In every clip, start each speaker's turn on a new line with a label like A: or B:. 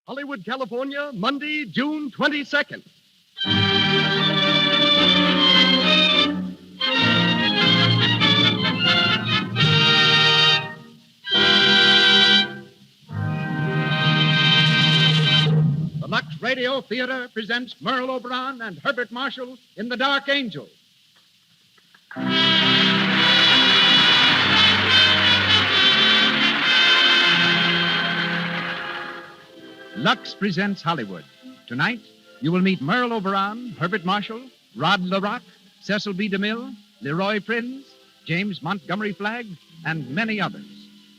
A: Hollywood, California, Monday, June 22nd. The Lux Radio Theatre presents Merle Oberon and Herbert Marshall in The Dark Angel. Lux presents Hollywood. Tonight, you will meet Merle Oberon, Herbert Marshall, Rod LaRock, Cecil B. DeMille, Leroy Prinz, James Montgomery Flagg, and many others.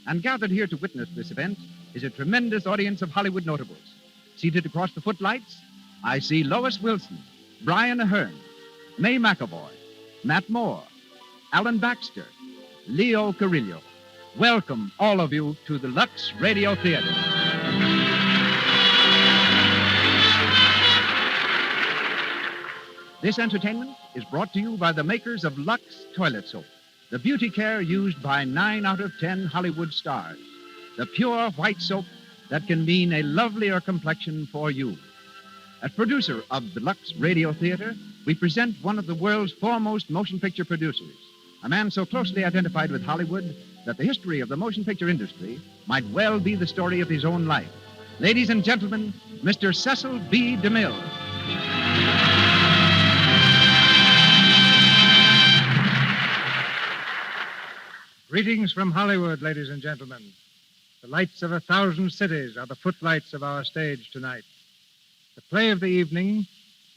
A: And gathered here to witness this event is a tremendous audience of Hollywood notables. Seated across the footlights, I see Lois Wilson, Brian Ahern, May McAvoy, Matt Moore, Alan Baxter, Leo Carrillo. Welcome, all of you, to the Lux Radio Theatre. This entertainment is brought to you by the makers of Lux Toilet Soap, the beauty care used by 9 out of 10 Hollywood stars. The pure white soap that can mean a lovelier complexion for you. As producer of the Lux Radio Theatre, we present one of the world's foremost motion picture producers, a man so closely identified with Hollywood that the history of the motion picture industry might well be the story of his own life. Ladies and gentlemen, Mr. Cecil B. DeMille.
B: Greetings from Hollywood, ladies and gentlemen. The lights of 1,000 cities are the footlights of our stage tonight. The play of the evening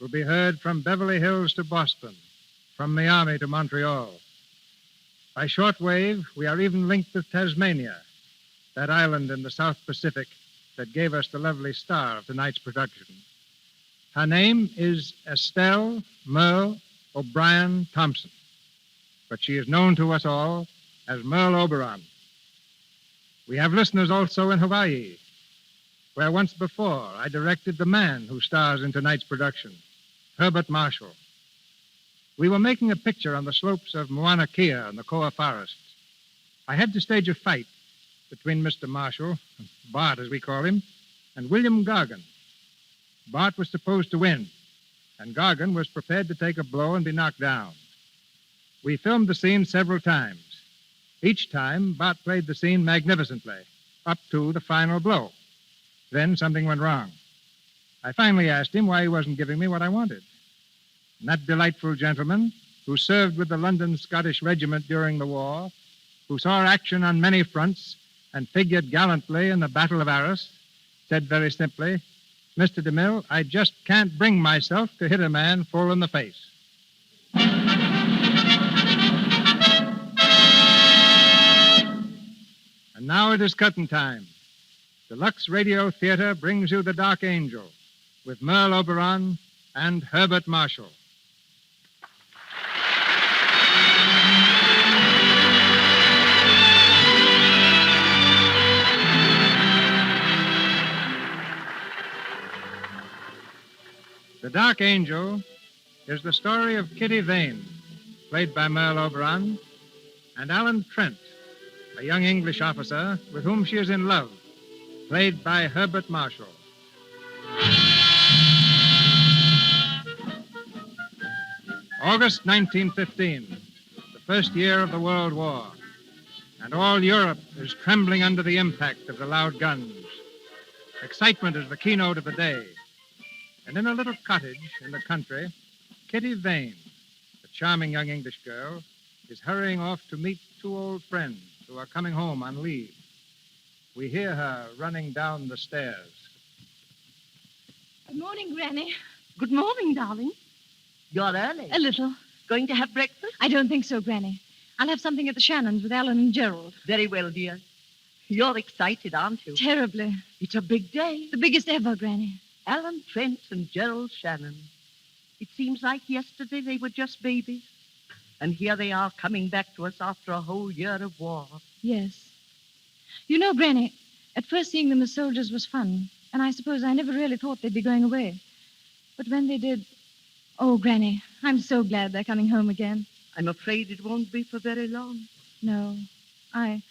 B: will be heard from Beverly Hills to Boston, from Miami to Montreal. By shortwave, we are even linked with Tasmania, that island in the South Pacific that gave us the lovely star of tonight's production. Her name is Estelle Merle O'Brien Thompson, but she is known to us all as Merle Oberon. We have listeners also in Hawaii, where once before I directed the man who stars in tonight's production, Herbert Marshall. We were making a picture on the slopes of Mauna Kea in the Koa forests. I had to stage a fight between Mr. Marshall, Bart as we call him, and William Gargan. Bart was supposed to win, and Gargan was prepared to take a blow and be knocked down. We filmed the scene several times. Each time, Bart played the scene magnificently, up to the final blow. Then something went wrong. I finally asked him why he wasn't giving me what I wanted. And that delightful gentleman, who served with the London Scottish Regiment during the war, who saw action on many fronts and figured gallantly in the Battle of Arras, said very simply, "Mr. DeMille, I just can't bring myself to hit a man full in the face." And now it is curtain time. The Lux Radio Theatre brings you The Dark Angel with Merle Oberon and Herbert Marshall. The Dark Angel is the story of Kitty Vane, played by Merle Oberon, and Alan Trent, a young English officer with whom she is in love, played by Herbert Marshall. August 1915, the first year of the World War, and all Europe is trembling under the impact of the loud guns. Excitement is the keynote of the day. And in a little cottage in the country, Kitty Vane, a charming young English girl, is hurrying off to meet 2 old friends who are coming home on leave. We hear her running down the stairs.
C: Good morning, Granny.
D: Good morning, darling. You're early.
C: A little.
D: Going to have breakfast?
C: I don't think so, Granny. I'll have something at the Shannons with Alan and Gerald.
D: Very well, dear. You're excited, aren't you?
C: Terribly.
D: It's a big day.
C: The biggest ever, Granny.
D: Alan Trent and Gerald Shannon. It seems like yesterday they were just babies. And here they are coming back to us after a whole year of war.
C: Yes. You know, Granny, at first seeing them as soldiers was fun, and I suppose I never really thought they'd be going away. But when they did... Oh, Granny, I'm so glad they're coming home again.
D: I'm afraid it won't be for very long.
C: No, I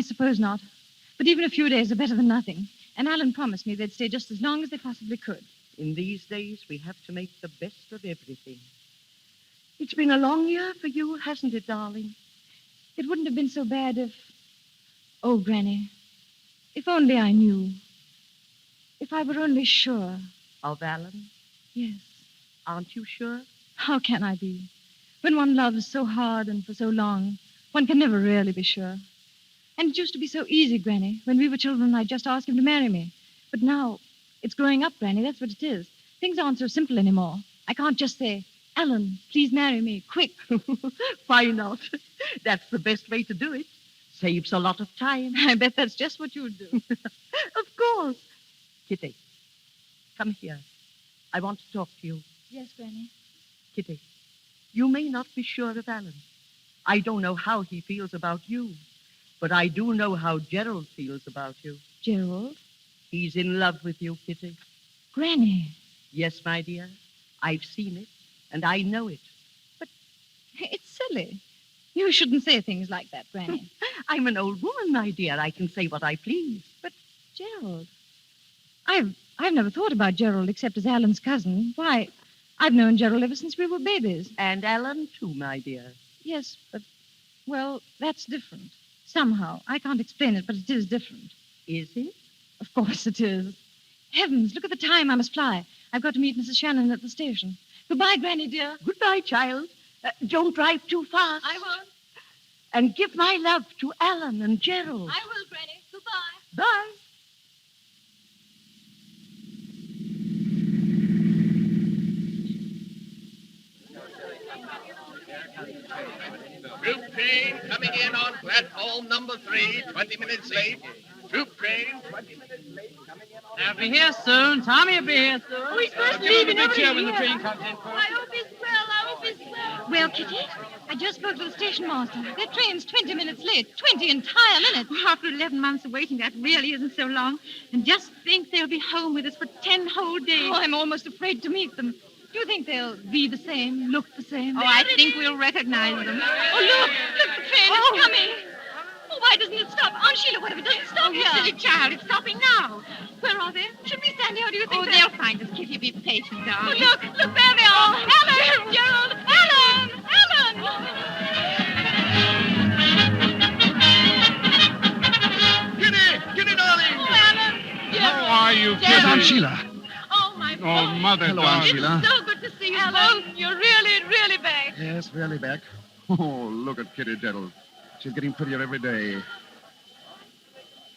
C: suppose not. But even a few days are better than nothing. And Alan promised me they'd stay just as long as they possibly could.
D: In these days, we have to make the best of everything. It's been a long year for you, hasn't it, darling?
C: It wouldn't have been so bad if... Oh, Granny, if only I knew. If I were only sure.
D: Of Alan?
C: Yes.
D: Aren't you sure?
C: How can I be? When one loves so hard and for so long, one can never really be sure. And it used to be so easy, Granny. When we were children, I'd just ask him to marry me. But now, it's growing up, Granny. That's what it is. Things aren't so simple anymore. I can't just say, Alan, please marry me, quick.
D: Why not? That's the best way to do it. Saves a lot of time.
C: I bet that's just what you would do.
D: Of course. Kitty, come here. I want to talk to you.
C: Yes, Granny.
D: Kitty, you may not be sure of Alan. I don't know how he feels about you, but I do know how Gerald feels about you.
C: Gerald?
D: He's in love with you, Kitty.
C: Granny.
D: Yes, my dear. I've seen it, and I know it.
C: But it's silly. You shouldn't say things like that, Granny.
D: I'm an old woman, my dear. I can say what I please.
C: But Gerald... I've never thought about Gerald except as Alan's cousin. Why, I've known Gerald ever since we were babies.
D: And Alan, too, my dear.
C: Yes, but, well, that's different. Somehow. I can't explain it, but it is different.
D: Is it?
C: Of course it is. Heavens, look at the time. I must fly. I've got to meet Mrs. Shannon at the station. Goodbye, Granny, dear.
D: Goodbye, child. Don't drive too fast.
C: I won't.
D: And give my love to Alan and Gerald.
C: I will, Granny. Goodbye.
D: Bye.
E: Troop train coming in on platform number 3, 20 minutes late. Troop train, 20 minutes late, coming in on...
F: I'll be here soon. Tommy will be here soon.
C: Oh, he's supposed to
F: Give
C: leave
F: him a
C: in
F: big cheer when the
C: hurry.
F: train comes in.
C: I hope he's well. I hope he's well. Well, Kitty, I just spoke to the station master. Their train's 20 minutes late. 20 entire minutes.
G: Well, after 11 months of waiting, that really isn't so long. And just think they'll be home with us for 10 whole days.
C: Oh, I'm almost afraid to meet them. Do you think they'll be the same, look the same?
G: Oh, I think we'll recognize them.
C: Oh, look, the train is coming. Oh, why doesn't it stop? Aunt Sheila, what if it doesn't stop here?
G: Silly child, it's stopping now.
C: Where are they? Should we stand here, or do you think
G: Oh, they'll find us, Kitty. Be patient,
C: Oh,
G: darling.
C: look, there they are. Alan, Gerald, Alan.
E: Kitty, darling!
C: Oh, Alan, Gerald.
F: How are you,
C: Gerald.
A: Aunt
F: Kitty?
A: Sheila.
C: Oh, my boy.
F: Oh, Mother,
A: Hello, Aunt
F: darling.
A: Sheila.
C: So good to see you, Alan. You're really, really back.
A: Yes, really back. Oh, look at Kitty Gerald. She's getting prettier every day.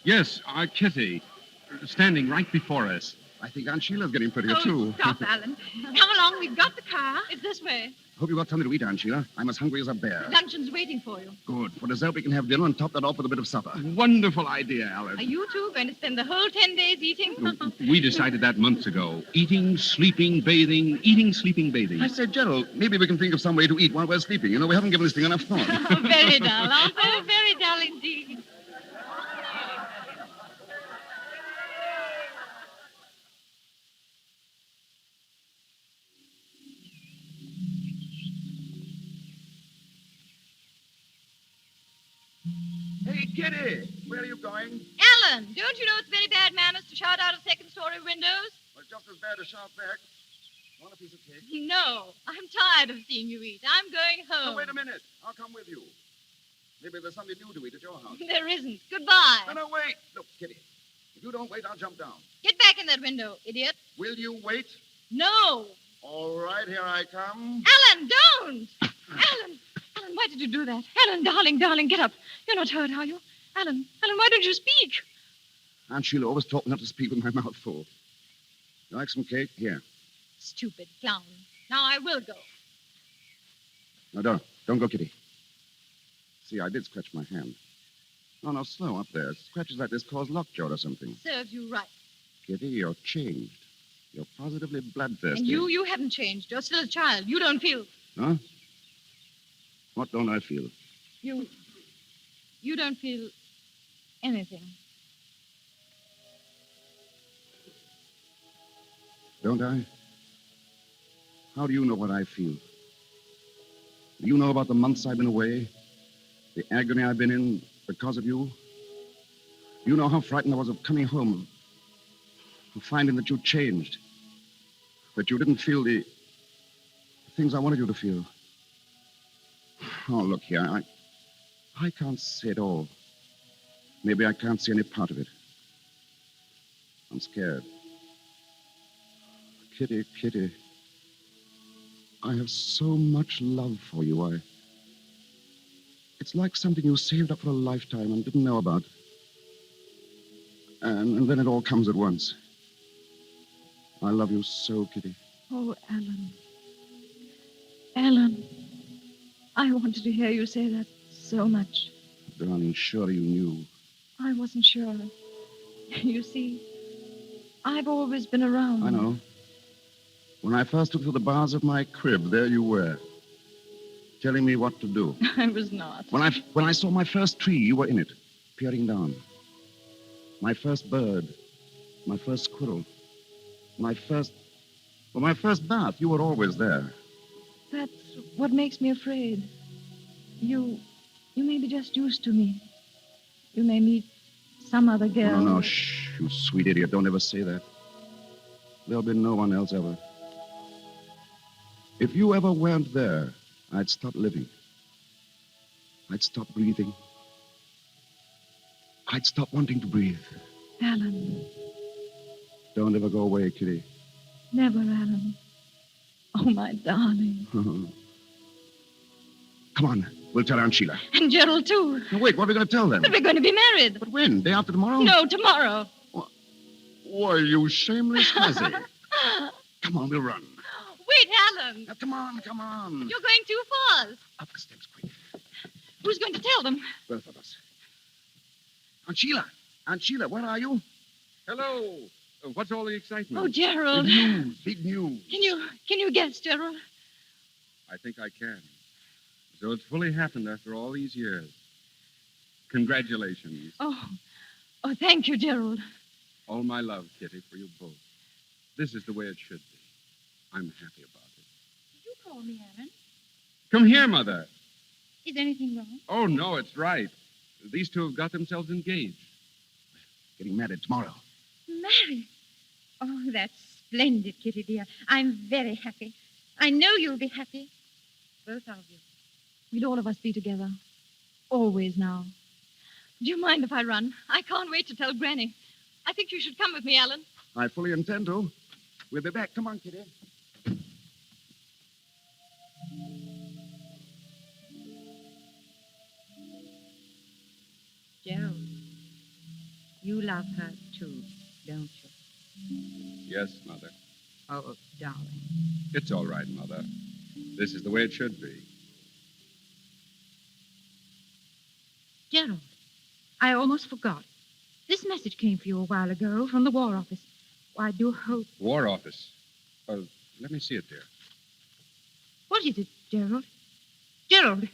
H: Yes, Kitty, standing right before us.
A: I think Aunt Sheila's getting prettier,
G: Oh,
A: too.
G: stop, Alan. Come along, we've got the car.
C: It's this way.
A: Hope you got something to eat, Aunt Sheila. I'm as hungry as a bear.
C: Luncheon's waiting for you.
A: Good. For dessert, we can have dinner and top that off with a bit of supper.
H: Wonderful idea, Alice.
C: Are you two going to spend the whole 10 days eating?
H: We decided that months ago. Eating, sleeping, bathing. Eating, sleeping, bathing.
A: I said, Gerald, maybe we can think of some way to eat while we're sleeping. You know, we haven't given this thing enough thought.
C: Oh, very dull, aren't they?
G: Oh, very dull indeed.
A: Hey, Kitty, where are you going?
C: Alan, don't you know it's very bad manners to shout out of second-story windows?
A: Well, just as bad as shout back. Want a piece of cake?
C: No, I'm tired of seeing you eat. I'm going home.
A: Oh, wait a minute. I'll come with you. Maybe there's something new to eat at your house.
C: There isn't. Goodbye.
A: No, wait. Look, Kitty, if you don't wait, I'll jump down.
C: Get back in that window, idiot.
A: Will you wait?
C: No.
A: All right, here I come.
C: Alan, don't. Alan, why did you do that? Alan, darling, get up. You're not hurt, are you? Alan, why don't you speak?
A: Aunt Sheila always taught me not to speak with my mouth full. You like some cake? Here.
C: Stupid clown. Now I will go.
A: No, don't. Don't go, Kitty. See, I did scratch my hand. No, slow up there. Scratches like this cause lockjaw or something.
C: Serves you right.
A: Kitty, you're changed. You're positively bloodthirsty.
C: And you haven't changed. You're still a child. You don't feel...
A: Huh? What don't I feel?
C: You don't feel anything.
A: Don't I? How do you know what I feel? Do you know about the months I've been away? The agony I've been in because of you? You know how frightened I was of coming home
H: finding that you changed. That you didn't feel the things I wanted you to feel. Oh, look here. I can't say it all. Maybe I can't see any part of it. I'm scared. Kitty, Kitty. I have so much love for you. It's like something you saved up for a lifetime and didn't know about. And then it all comes at once. I love you so, Kitty.
C: Oh, Alan. Alan. I wanted to hear you say that so much.
H: Darling, surely you knew.
C: I wasn't sure. You see, I've always been around.
H: I know. When I first looked through the bars of my crib, there you were, telling me what to do.
C: I was not.
H: When I saw my first tree, you were in it, peering down. My first bird, my first squirrel, my first bath, you were always there.
C: That's what makes me afraid. You may be just used to me. You may meet some other girl.
H: No, shh, you sweet idiot. Don't ever say that. There'll be no one else ever. If you ever weren't there, I'd stop living. I'd stop breathing. I'd stop wanting to breathe.
C: Alan.
H: Don't ever go away, Kitty.
C: Never, Alan. Oh, my darling.
H: Come on. We'll tell Aunt Sheila.
C: And Gerald, too.
H: No, wait, what are we going to tell them?
C: But we're going to be married.
H: But when? Day after tomorrow?
C: No, tomorrow.
H: Why, you shameless hussy. Come on, we'll run.
G: Wait, Alan.
H: Now, come on.
G: You're going too fast.
H: Up the steps, quick.
G: Who's going to tell them?
H: Both of us. Aunt Sheila, where are you?
I: Hello. What's all the excitement?
C: Oh, Gerald.
H: Big news.
C: Can you guess, Gerald?
I: I think I can. So it's fully happened after all these years. Congratulations.
C: Oh, thank you, Gerald.
I: All my love, Kitty, for you both. This is the way it should be. I'm happy about it.
G: Did you call me, Alan?
I: Come here, Mother.
G: Is anything wrong?
I: Oh, no, it's right. These two have got themselves engaged.
H: Getting married tomorrow.
G: Married? Oh, that's splendid, Kitty, dear. I'm very happy. I know you'll be happy. Both of you.
C: We'll all of us be together. Always now. Do you mind if I run? I can't wait to tell Granny. I think you should come with me, Alan.
H: I fully intend to. We'll be back. Come on, Kitty.
G: Gerald, you love her too, don't you?
I: Yes, Mother.
G: Oh, darling.
I: It's all right, Mother. This is the way it should be.
G: Gerald, I almost forgot. This message came for you a while ago from the War Office. I do hope...
I: War Office. Let me see it, dear.
G: What is it, Gerald? Gerald!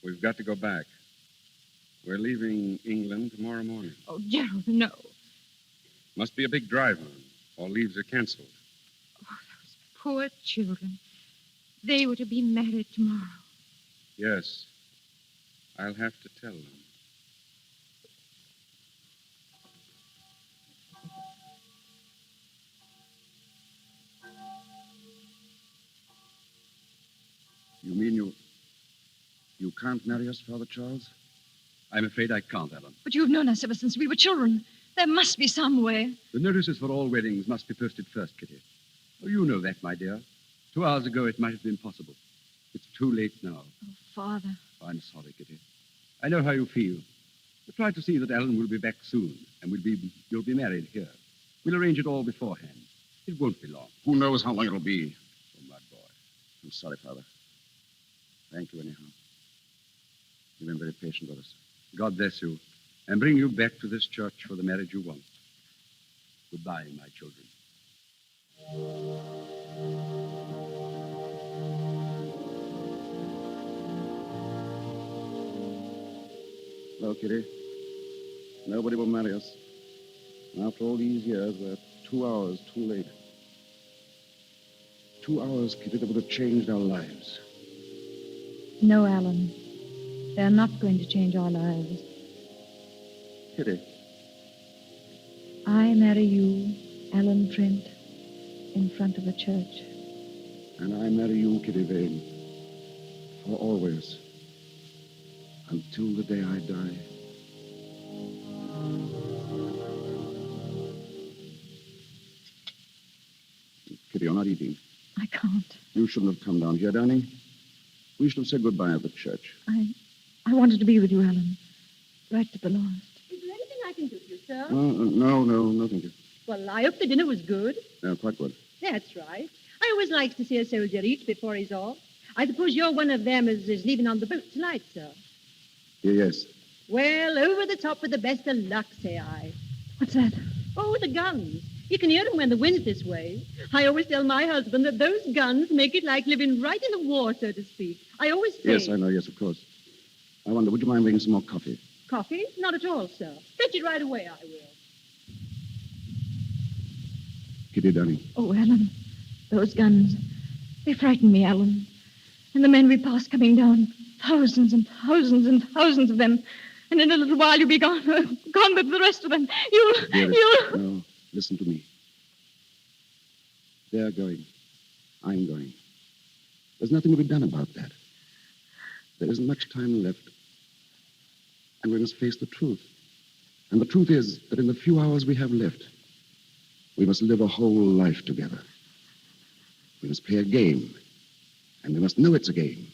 I: We've got to go back. We're leaving England tomorrow morning.
G: Oh, Gerald, no.
I: Must be a big drive on. All leaves are canceled.
G: Oh, those poor children. They were to be married tomorrow.
I: Yes. I'll have to tell them.
H: You mean you can't marry us, Father Charles?
J: I'm afraid I can't, Alan.
C: But you've known us ever since we were children. There must be some way.
J: The notices for all weddings must be posted first, Kitty. Oh, you know that, my dear. 2 hours ago, it might have been possible. It's too late now.
C: Oh, Father.
J: I'm sorry, Kitty. I know how you feel. But try to see that Alan will be back soon, and you'll be married here. We'll arrange it all beforehand. It won't be long.
H: Who knows how long it'll be?
J: Oh, my boy.
H: I'm sorry, Father. Thank you, anyhow. You've been very patient with us.
J: God bless you, and bring you back to this church for the marriage you want. Goodbye, my children.
H: No, Kitty. Nobody will marry us. And after all these years, we're 2 hours too late. 2 hours, Kitty, that would have changed our lives.
C: No, Alan. They're not going to change our lives.
H: Kitty,
C: I marry you, Alan Trent, in front of a church.
H: And I marry you, Kitty Vane, for always, until the day I die. Kitty, you're not eating.
C: I can't.
H: You shouldn't have come down here, darling. We should have said goodbye at the church.
C: I wanted to be with you, Alan. Right to the last.
K: Is there anything I can do for you, sir?
H: No, thank you.
K: Well, I hope the dinner was good.
H: Quite good.
K: That's right. I always like to see a soldier eat before he's off. I suppose you're one of them as is leaving on the boat tonight, sir.
H: Yes.
K: Well, over the top with the best of luck, say I.
C: What's that?
K: Oh, the guns. You can hear them when the wind's this way. I always tell my husband that those guns make it like living right in the war, so to speak. I always say...
H: Yes, I know. Yes, of course. I wonder, would you mind bringing some more coffee?
K: Coffee? Not at all, sir. Fetch it right away, I will.
H: Kitty, darling.
C: Oh, Alan, those guns. They frighten me, Alan. And the men we pass coming down. Thousands and thousands and thousands of them. And in a little while you'll be gone. Gone with the rest of them.
H: Dearest, no, listen to me. They're going. I'm going. There's nothing to be done about that. There isn't much time left. And we must face the truth. And the truth is that in the few hours we have left, we must live a whole life together. We must play a game. And we must know it's a game.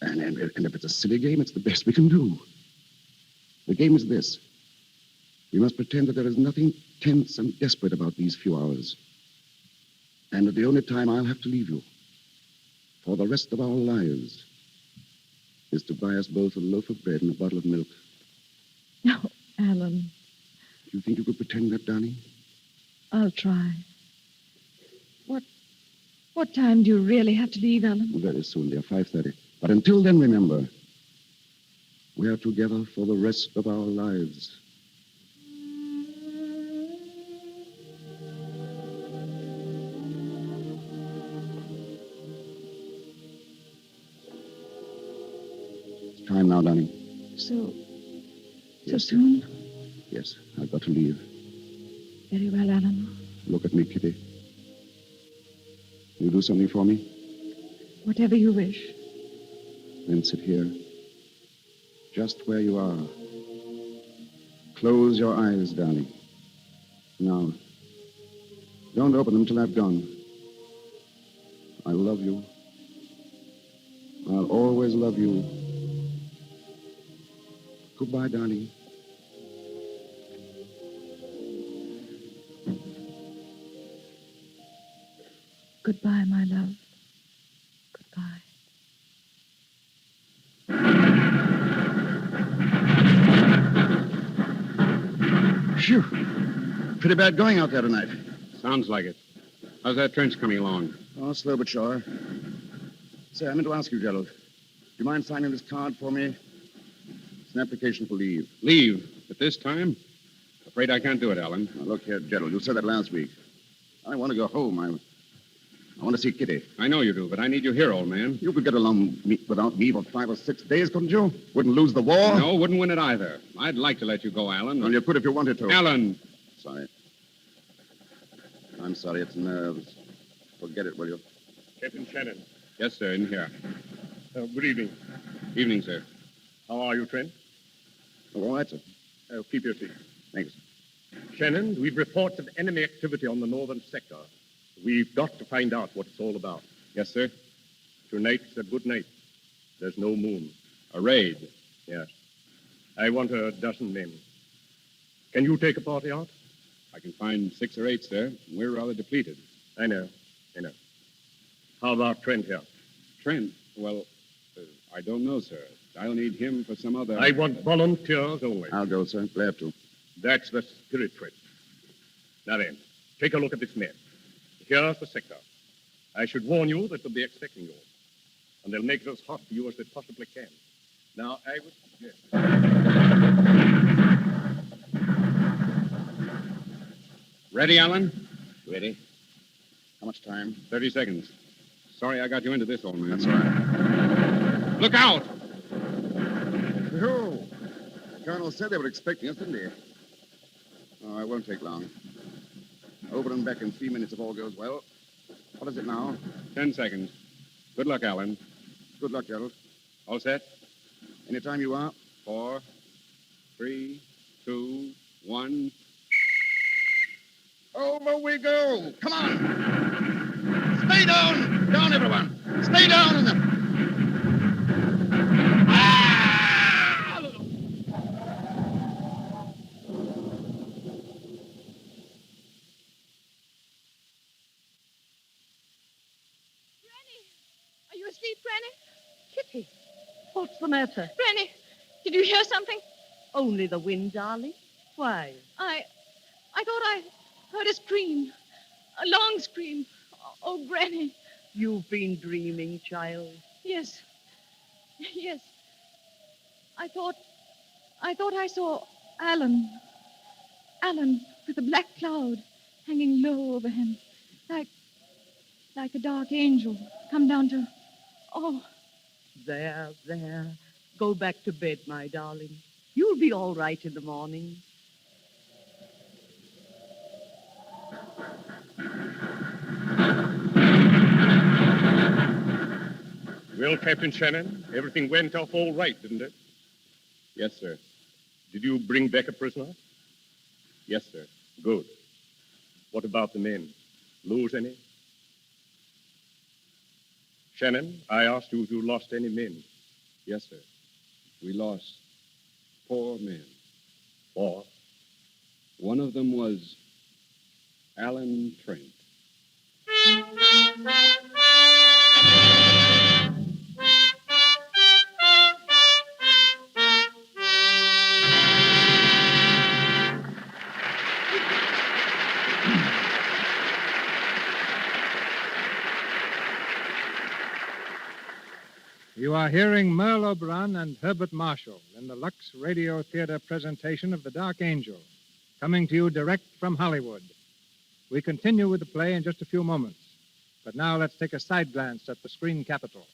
H: And if it's a silly game, it's the best we can do. The game is this. We must pretend that there is nothing tense and desperate about these few hours. And that the only time I'll have to leave you for the rest of our lives is to buy us both a loaf of bread and a bottle of milk.
C: No, Alan.
H: Do you think you could pretend that, darling?
C: I'll try. What time do you really have to leave, Alan?
H: Very soon, dear, 5:30. But until then, remember, we are together for the rest of our lives. It's time now, darling.
C: So
H: Yes.
C: soon?
H: Yes, I've got to leave.
C: Very well, Alan.
H: Look at me, Kitty. You do something for me?
C: Whatever you wish.
H: Then sit here, just where you are. Close your eyes, darling. Now, don't open them till I've gone. I love you. I'll always love you. Goodbye, darling.
C: Goodbye, my love. Goodbye.
H: Phew. Pretty bad going out there tonight.
I: Sounds like it. How's that trench coming along?
H: Oh, slow but sure. Say, I meant to ask you, Gerald. Do you mind signing this card for me? It's an application for leave.
I: Leave? At this time? Afraid I can't do it, Alan.
H: Now, look here, Gerald. You said that last week. I want to go home. I want to see Kitty.
I: I know you do, but I need you here, old man.
H: You could get along without me for 5 or 6 days, couldn't you? Wouldn't lose the war?
I: No, wouldn't win it either. I'd like to let you go, Alan.
H: Well, you could if you wanted to.
I: Alan!
H: Sorry. I'm sorry. It's nerves. Forget it, will you?
E: Captain Shannon.
I: Yes, sir, in here.
E: Good evening.
I: Evening, sir.
E: How are you, Trent?
H: Oh, all right, sir.
E: Keep your seat.
H: Thanks.
E: Shannon, we've reports of enemy activity on the northern sector. We've got to find out what it's all about.
I: Yes, sir.
E: Tonight's a good night. There's no moon.
I: A raid.
E: Yes. I want a dozen men. Can you take a party out?
I: I can find 6 or 8, sir. We're rather depleted.
E: I know. How about Trent here?
I: Trent? Well, I don't know, sir. I'll need him for some other...
E: I want volunteers only.
H: I'll go, sir. Glad to.
E: That's the spirit, Trent. Now then, take a look at this map. Here's the sector. I should warn you that they'll be expecting you. And they'll make it as hot for you as they possibly can. Now, I would suggest...
I: Ready, Alan?
H: Ready. How much time?
I: 30 seconds. Sorry I got you into this, old man.
H: That's all right.
I: Look out!
H: Oh, the Colonel said they were expecting us, didn't he? Oh, I it won't take long. Over and back in 3 minutes if all goes well. What is it now?
E: 10 seconds. Good luck, Alan.
H: Good luck, Gerald.
E: All set?
H: Anytime you are.
E: 4, 3, 2, 1.
H: Over we go. Come on. Stay down. Down, everyone. Stay down in them.
C: Are you asleep, Granny?
D: Kitty, what's the matter?
C: Granny, did you hear something?
D: Only the wind, darling. Why?
C: I thought I heard a scream. A long scream. Oh, Granny.
D: You've been dreaming, child.
C: Yes. Yes. I thought I saw Alan. Alan with a black cloud hanging low over him. Like a dark angel come down to... Oh,
D: There. Go back to bed, my darling. You'll be all right in the morning.
E: Well, Captain Shannon, everything went off all right, didn't it? Yes, sir. Did you bring back a prisoner? Yes, sir. Good. What about the men? Lose any? Shannon, I asked you if you lost any men.
I: Yes, sir. We lost 4 men.
E: 4?
I: One of them was Alan Trent.
B: You are hearing Merle Oberon and Herbert Marshall in the Lux Radio Theatre presentation of The Dark Angel, coming to you direct from Hollywood. We continue with the play in just a few moments, but now let's take a side glance at the screen capital.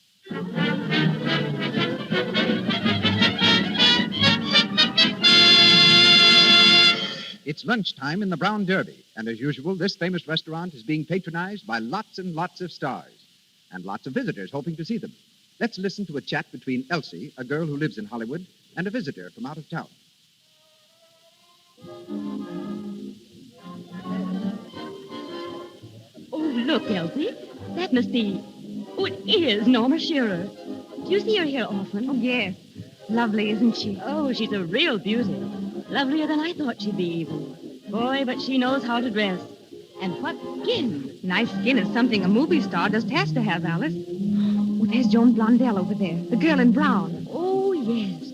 A: It's lunchtime in the Brown Derby, and as usual, this famous restaurant is being patronized by lots and lots of stars, and lots of visitors hoping to see them. Let's listen to a chat between Elsie, a girl who lives in Hollywood, and a visitor from out of town.
K: Oh, look, Elsie. That must be... Oh, it is Norma Shearer. Do you see her here often?
G: Oh, yes. Lovely, isn't she?
K: Oh, she's a real beauty. Lovelier than I thought she'd be, even. Boy, but she knows how to dress. And what skin.
G: Nice skin is something a movie star just has to have, Alice. Oh, there's Joan Blondell over there, the girl in brown.
K: Oh, yes.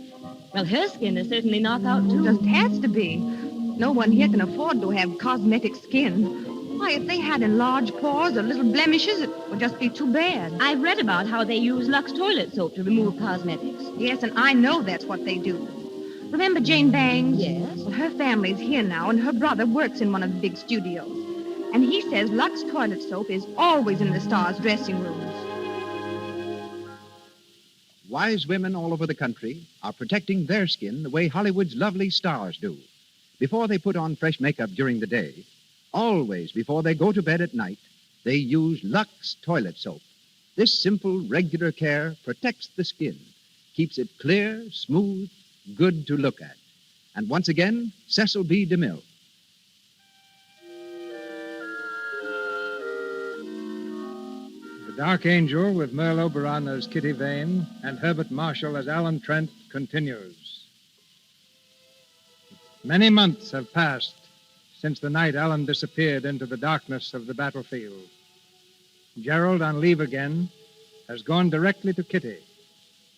K: Well, her skin is certainly knockout, too.
G: Just has to be. No one here can afford to have cosmetic skin. Why, if they had enlarged pores or little blemishes, it would just be too bad.
K: I've read about how they use Lux toilet soap to remove cosmetics.
G: Yes, and I know that's what they do. Remember Jane Bangs?
K: Yes.
G: Well, her family's here now, and her brother works in one of the big studios. And he says Lux toilet soap is always in the stars' dressing rooms.
A: Wise women all over the country are protecting their skin the way Hollywood's lovely stars do. Before they put on fresh makeup during the day, always before they go to bed at night, they use Lux toilet soap. This simple, regular care protects the skin, keeps it clear, smooth, good to look at. And once again, Cecil B. DeMille.
B: The Dark Angel, with Merle Oberon as Kitty Vane and Herbert Marshall as Alan Trent, continues. Many months have passed since the night Alan disappeared into the darkness of the battlefield. Gerald, on leave again, has gone directly to Kitty.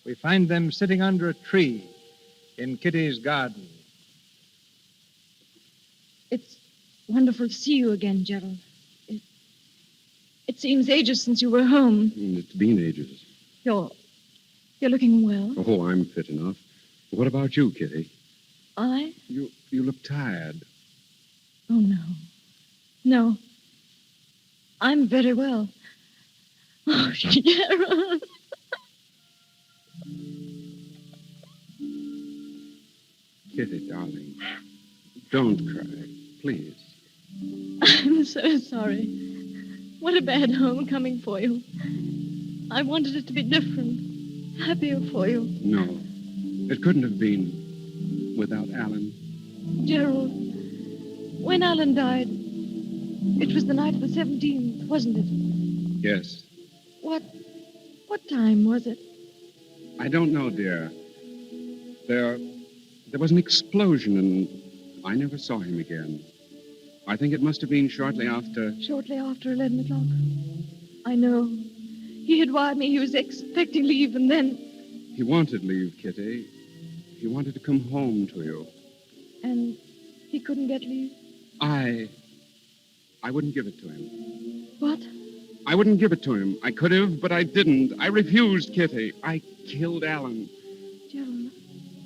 B: We find them sitting under a tree in Kitty's garden.
C: It's wonderful to see you again, Gerald. It seems ages since you were home.
I: It's been ages.
C: You're looking well.
I: Oh, I'm fit enough. What about you, Kitty?
C: I?
I: You look tired.
C: Oh, no. No. I'm very well. Oh, Gerald.
I: Kitty, darling, don't cry. please.
C: I'm so sorry. What a bad homecoming for you. I wanted it to be different, happier for you.
I: No, it couldn't have been without Alan.
C: Gerald, when Alan died, it was the night of the 17th, wasn't it?
I: Yes.
C: What time was it?
I: I don't know, dear. There was an explosion, and I never saw him again. I think it must have been shortly after...
C: Shortly after 11 o'clock. I know. He had wired me he was expecting leave, and then...
I: He wanted leave, Kitty. He wanted to come home to you.
C: And he couldn't get leave?
I: I wouldn't give it to him.
C: What?
I: I wouldn't give it to him. I could have, but I didn't. I refused, Kitty. I killed Alan.
C: Gerald,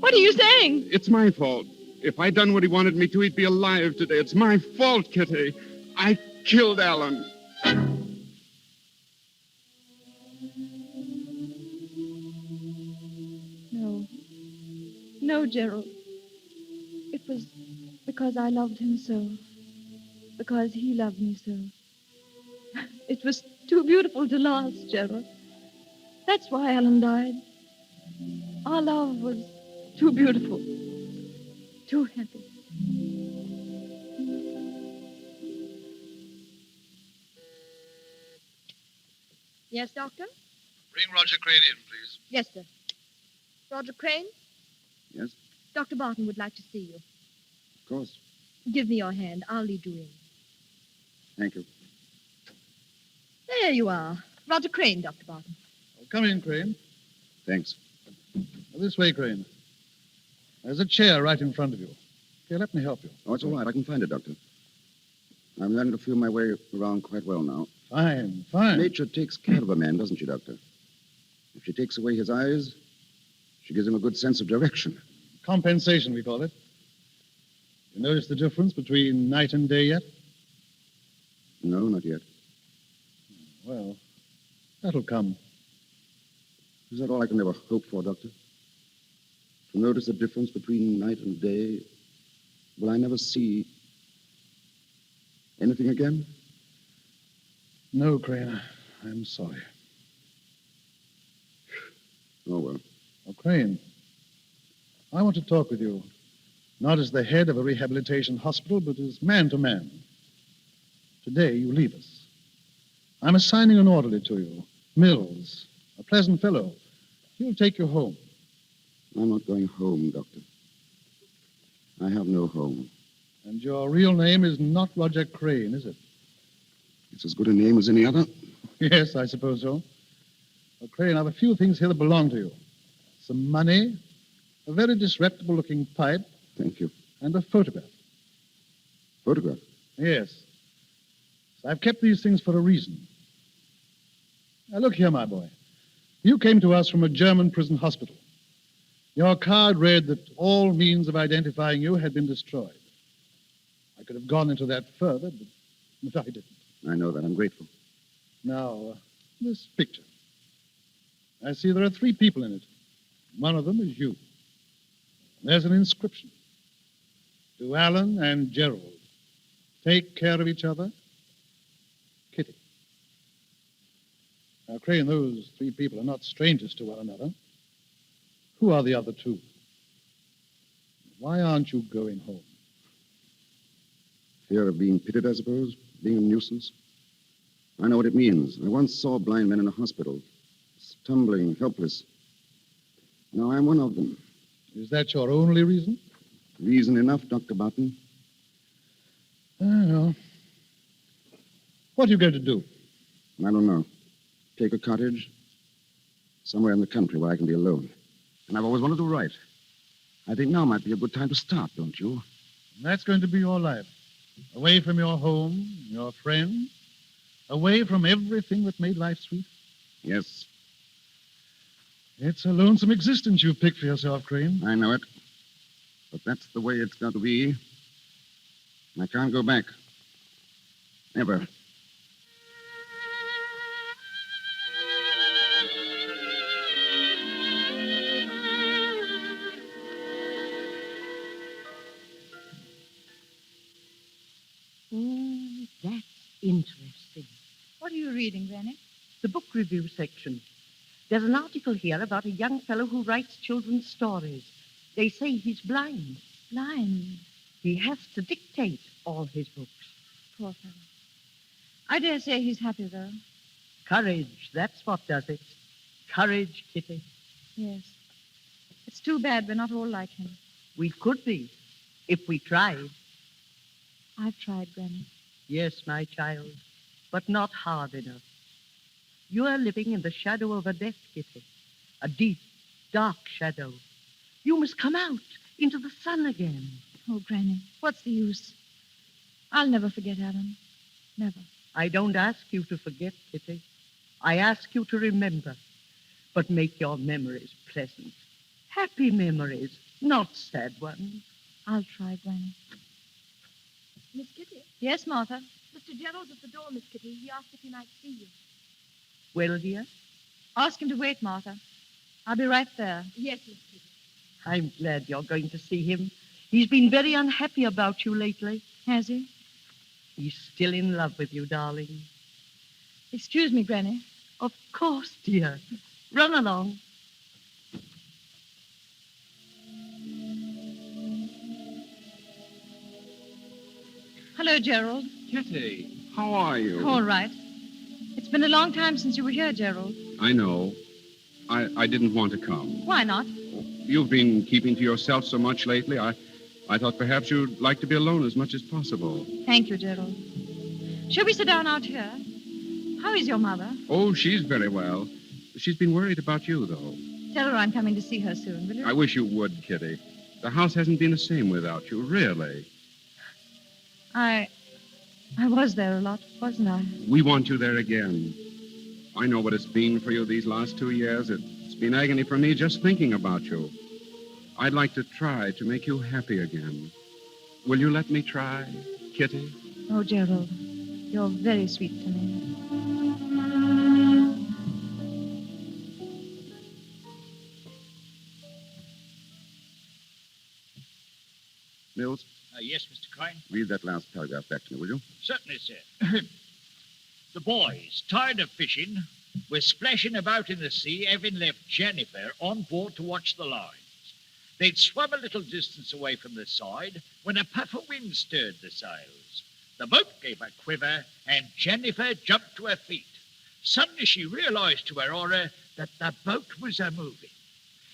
C: what are you saying?
I: It's my fault. If I'd done what he wanted me to, he'd be alive today. It's my fault, Kitty. I killed Alan.
C: No. No, Gerald. It was because I loved him so. Because he loved me so. It was too beautiful to last, Gerald. That's why Alan died. Our love was too beautiful. Too happy.
G: Yes, Doctor?
L: Bring Roger Crane in, please.
G: Yes, sir. Roger Crane?
H: Yes,
G: Dr. Barton would like to see you.
H: of course.
G: Give me your hand. I'll lead you in.
H: Thank you.
G: There you are. Roger Crane, Dr. Barton.
L: Come in, Crane.
H: Thanks.
L: This way, Crane. There's a chair right in front of you. Here, let me help you.
H: Oh, it's all right. I can find it, Doctor. I'm learning to feel my way around quite well now.
L: Fine, fine.
H: Nature takes care of a man, doesn't she, Doctor? If she takes away his eyes, she gives him a good sense of direction.
L: Compensation, we call it. You notice the difference between night and day yet?
H: No, not yet.
L: Well, that'll come.
H: Is that all I can ever hope for, Doctor? To notice the difference between night and day? Will I never see anything again?
L: No, Crane. I'm sorry.
H: Oh, well.
L: Oh, Crane, I want to talk with you, not as the head of a rehabilitation hospital, but as man to man. Today, you leave us. I'm assigning an orderly to you, Mills, a pleasant fellow. He'll take you home.
H: I'm not going home, Doctor. I have no home.
L: And your real name is not Roger Crane, is it?
H: It's as good a name as any other.
L: Yes, I suppose so. Well, Crane, I've a few things here that belong to you. Some money, a very disreputable-looking pipe.
H: Thank you.
L: And a photograph.
H: Photograph?
L: Yes. So I've kept these things for a reason. Now, look here, my boy. You came to us from a German prison hospital. Your card read that all means of identifying you had been destroyed. I could have gone into that further, but I didn't.
H: I know that. I'm grateful.
L: Now, this picture. I see there are 3 people in it. One of them is you. There's an inscription. To Alan and Gerald. Take care of each other. Kitty. Now, Crane, those 3 people are not strangers to one another. Who are the other 2? Why aren't you going home?
H: Fear of being pitied, I suppose? Being a nuisance? I know what it means. I once saw blind men in a hospital, stumbling, helpless. Now I'm one of them.
L: Is that your only reason?
H: Reason enough, Dr. Barton.
L: I know. What are you going to do?
H: I don't know. Take a cottage somewhere in the country where I can be alone. And I've always wanted to write. I think now might be a good time to start, don't you?
L: And that's going to be your life. Away from your home, your friends, away from everything that made life sweet.
H: Yes.
L: It's a lonesome existence you've picked for yourself, Crane.
H: I know it. But that's the way it's got to be. I can't go back. Never.
D: That's interesting.
C: What are you reading, Granny?
D: The book review section. There's an article here about a young fellow who writes children's stories. They say he's blind.
C: Blind.
D: He has to dictate all his books.
C: Poor fellow. I dare say he's happy, though.
D: Courage, that's what does it. Courage, Kitty.
C: Yes. It's too bad we're not all like him.
D: We could be, if we tried.
C: I've tried, Granny.
D: Yes, my child, but not hard enough. You are living in the shadow of a death, Kitty. A deep, dark shadow. You must come out into the sun again.
C: Oh, Granny, what's the use? I'll never forget Alan. Never.
D: I don't ask you to forget, Kitty. I ask you to remember. But make your memories pleasant. Happy memories, not sad ones.
C: I'll try, Granny.
G: Miss Kitty?
C: Yes, Martha?
G: Mr. Gerald's at the door, Miss Kitty. He asked if he might see you.
D: Well, dear?
C: Ask him to wait, Martha. I'll be right there.
G: Yes, Miss Kitty.
D: I'm glad you're going to see him. He's been very unhappy about you lately.
C: Has he?
D: He's still in love with you, darling.
C: Excuse me, Granny.
D: Of course, dear. Run along.
C: Hello, Gerald.
I: Kitty, how are you?
C: All right. It's been a long time since you were here, Gerald.
I: I know. I didn't want to come.
C: Why not?
I: You've been keeping to yourself so much lately. I thought perhaps you'd like to be alone as much as possible.
C: Thank you, Gerald. Shall we sit down out here? How is your mother?
I: Oh, she's very well. She's been worried about you, though.
C: Tell her I'm coming to see her soon, will you?
I: I wish you would, Kitty. The house hasn't been the same without you, really.
C: I was there a lot, wasn't I?
I: We want you there again. I know what it's been for you these last 2 years. It's been agony for me just thinking about you. I'd like to try to make you happy again. Will you let me try, Kitty?
C: Oh, Gerald, you're very sweet to me.
H: Mills,
M: Yes, Mr. Crane?
H: read that last paragraph back to me, will you?
M: Certainly, sir. The boys, tired of fishing, were splashing about in the sea, having left Jennifer on board to watch the lines. They'd swum a little distance away from the side when a puff of wind stirred the sails. The boat gave a quiver, and Jennifer jumped to her feet. Suddenly she realized to her horror that the boat was a-moving.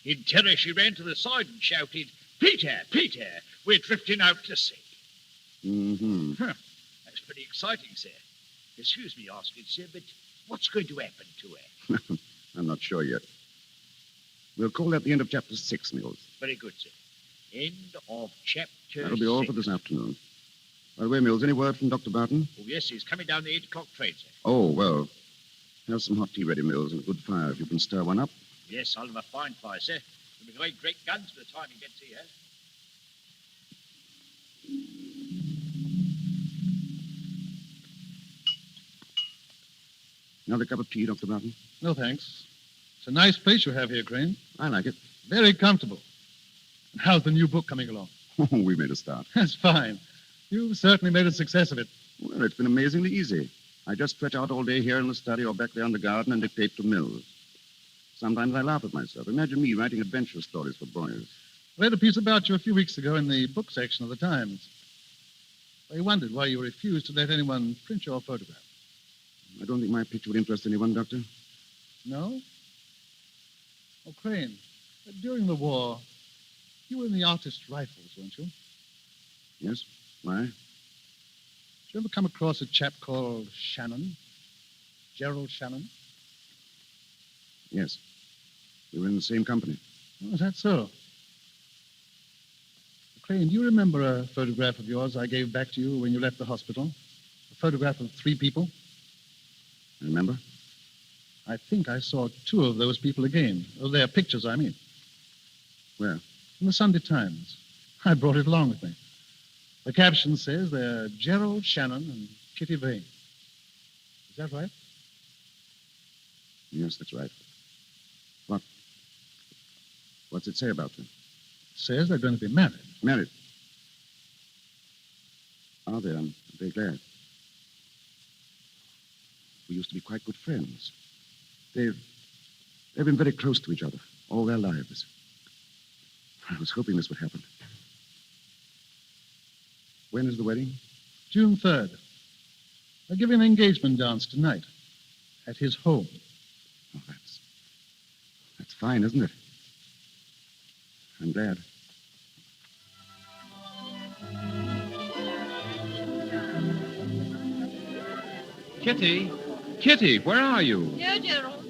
M: In terror, she ran to the side and shouted, "Peter, Peter, we're drifting out to sea."
H: Mm-hmm.
M: That's pretty exciting, sir. Excuse me asking, sir, but what's going to happen to her?
H: I'm not sure yet. We'll call that the end of chapter 6, Mills.
M: Very good, sir. End of chapter
H: That'll be all for
M: 6.
H: this afternoon. By the way, Mills, any word from Dr. Barton?
M: Oh, yes, he's coming down the 8 o'clock train, sir.
H: Oh, well. Have some hot tea ready, Mills, and a good fire if you can stir one up.
M: Yes, I'll have a fine fire, sir. There'll be great guns by the time he gets here.
H: Another cup of tea, Dr. Barton?
L: No, thanks. It's a nice place you have here, Crane.
H: I like it.
L: Very comfortable. And how's the new book coming along?
H: Oh, we made a start.
L: That's fine. You've certainly made a success of it.
H: Well, it's been amazingly easy. I just stretch out all day here in the study or back there in the garden and dictate to Mills. Sometimes I laugh at myself. Imagine me writing adventure stories for boys.
L: I read a piece about you a few weeks ago in the book section of the Times. I wondered why you refused to let anyone print your photograph.
H: I don't think my picture would interest anyone, Doctor.
L: No? Oh, Crane, during the war, you were in the artist rifles, weren't you?
H: Yes? Why?
L: Did you ever come across a chap called Shannon? Gerald Shannon?
H: Yes. We were in the same company.
L: Oh, is that so? Crane, do you remember a photograph of yours I gave back to you when you left the hospital? A photograph of 3 people?
H: I remember?
L: I think I saw 2 of those people again. Oh, their pictures, I mean.
H: Where?
L: In the Sunday Times. I brought it along with me. The caption says they're Gerald Shannon and Kitty Vane. Is that right?
H: Yes, that's right. What's it say about them?
L: It says they're going to be married.
H: Married. Are they? I'm very glad. We used to be quite good friends. They've been very close to each other all their lives. I was hoping this would happen. When is the wedding?
L: June 3rd. They're giving an engagement dance tonight at his home.
H: Oh, that's fine, isn't it? I'm glad.
I: Kitty? Kitty, where are you?
C: Here, Gerald.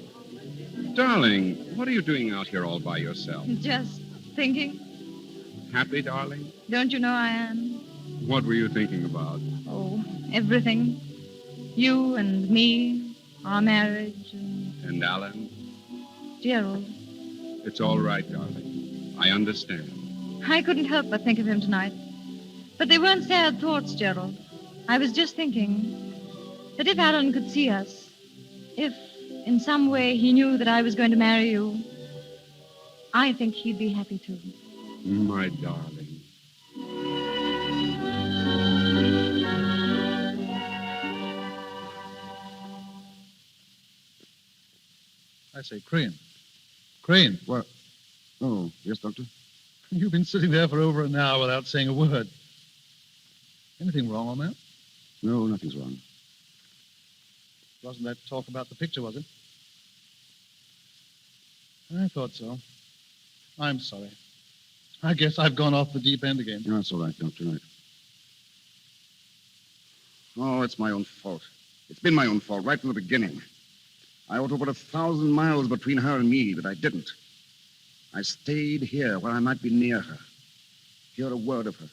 I: Darling, what are you doing out here all by yourself?
C: Just thinking.
I: Happy, darling?
C: Don't you know I am?
I: What were you thinking about?
C: Oh, everything. You and me, our marriage,
I: And Alan?
C: Gerald.
I: It's all right, darling. I understand.
C: I couldn't help but think of him tonight. But they weren't sad thoughts, Gerald. I was just thinking that if Alan could see us, if in some way he knew that I was going to marry you, I think he'd be happy too.
I: My darling.
L: I say, Crane. Crane.
H: What? Oh, yes, Doctor?
L: You've been sitting there for over an hour without saying a word. Anything wrong on that?
H: No, nothing's wrong.
L: Wasn't that talk about the picture, was it? I thought so. I'm sorry. I guess I've gone off the deep end again.
H: No, that's all right, Doctor. Right. Oh, it's my own fault. It's been my own fault right from the beginning. I ought to put 1,000 miles between her and me, but I didn't. I stayed here where I might be near her, hear a word of her.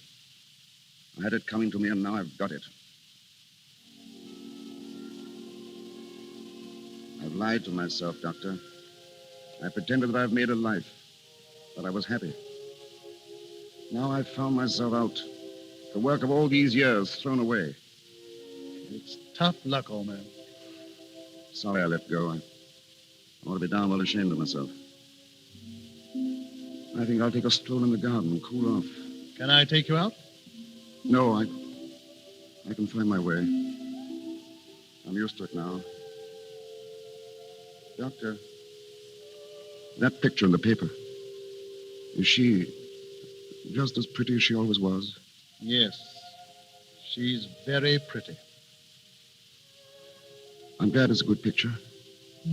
H: I had it coming to me, and now I've got it. I've lied to myself, Doctor. I pretended that I've made a life, that I was happy. Now I've found myself out. The work of all these years thrown away.
L: It's tough luck, old man.
H: Sorry I let go. I ought to be darn well ashamed of myself. I think I'll take a stroll in the garden and cool off.
L: Can I take you out?
H: No, I can find my way. I'm used to it now. Doctor, that picture in the paper, is she just as pretty as she always was?
L: Yes. She's very pretty.
H: I'm glad it's a good picture. I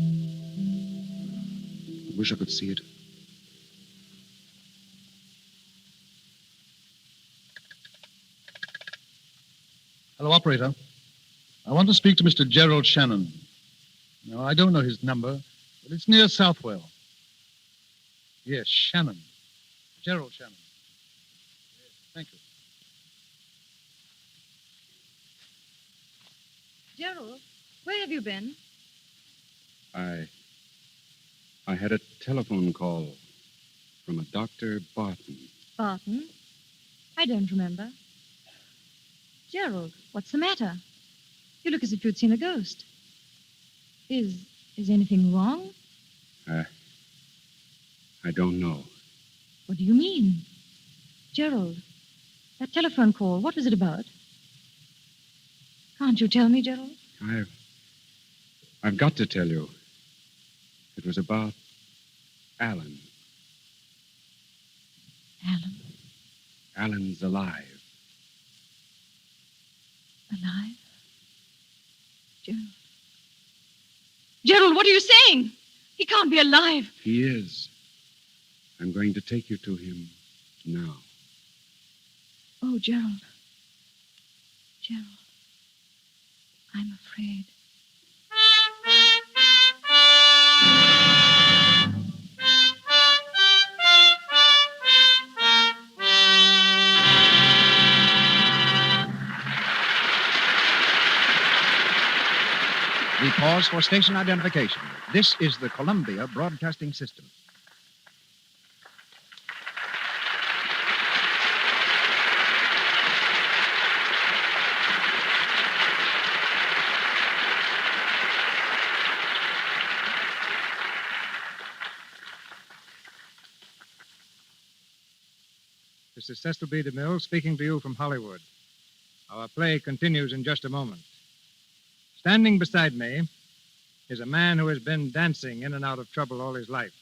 H: wish I could see it.
L: Hello, operator. I want to speak to Mr. Gerald Shannon. No, I don't know his number, but it's near Southwell. Yes, Shannon. Gerald Shannon. Yes, thank you.
C: Gerald, where have you been?
I: I had a telephone call from a Dr. Barton.
C: Barton? I don't remember. Gerald, what's the matter? You look as if you'd seen a ghost. Is anything wrong?
I: I don't know.
C: What do you mean? Gerald, that telephone call, what was it about? Can't you tell me, Gerald?
I: I've got to tell you. It was about Alan.
C: Alan?
I: Alan's alive.
C: Alive? Gerald. Gerald, what are you saying? He can't be alive.
I: He is. I'm going to take you to him now.
C: Oh, Gerald. Gerald. I'm afraid.
A: We pause for station identification. This is the Columbia Broadcasting System.
B: This is Cecil B. DeMille speaking to you from Hollywood. Our Our play continues in just a moment. Standing beside me is a man who has been dancing in and out of trouble all his life.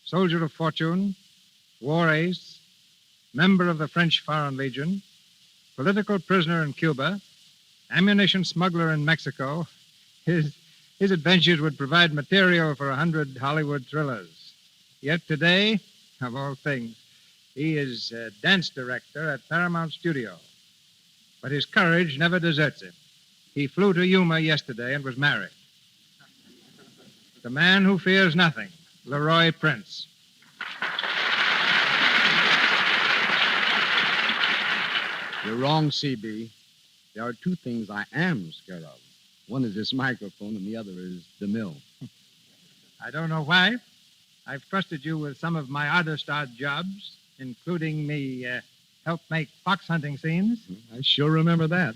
B: Soldier of fortune, war ace, member of the French Foreign Legion, political prisoner in Cuba, ammunition smuggler in Mexico. His adventures would provide material for 100 Hollywood thrillers. Yet today, of all things, he is a dance director at Paramount Studio. But his courage never deserts him. He flew to Yuma yesterday and was married. The man who fears nothing, Leroy Prince.
N: You're wrong, CB. There are two things I am scared of. One is this microphone, and the other is the mill.
B: I don't know why. I've trusted you with some of my oddest odd jobs, including me help make fox hunting scenes.
N: I sure remember that.